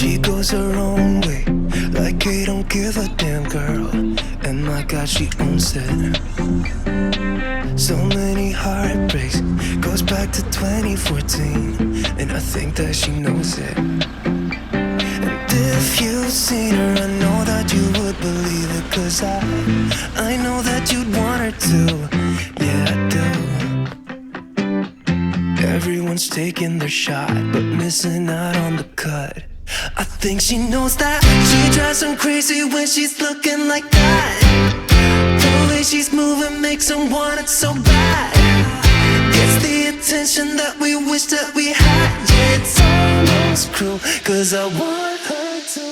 She goes her own way, like I don't give a damn girl. And my God, she owns it. So many heartbreaks, goes back to 2014, and I think that she knows it. And if you've seen her, I know that you would believe it, 'cause I know that you'd want her to. Yeah, I do. Everyone's taking their shot, but missing out on the cut. I think she knows that she drives them crazy when she's looking like that. The way she's moving makes them want it so bad. Gets the attention that we wish that we had. Yeah, it's almost cruel, 'cause I want her to.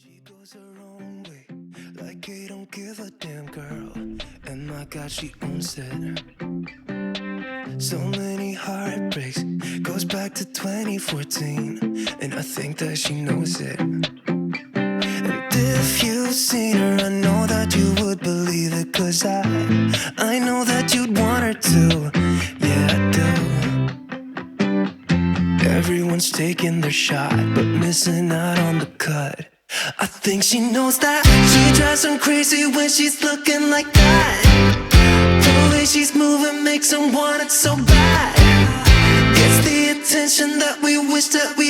She goes her own way, like I don't give a damn girl. And my God, she owns it. So many heartbreaks, goes back to 2014, and I think that she knows it. And if you've seen her, I know that you would believe it, 'cause I know that you'd want her to. Yeah, I do. Everyone's taking their shot, but missing out on the cut. I think she knows that. She drives them crazy when she's looking like that. The way she's moving makes them want it so bad. It's the attention that we wish that we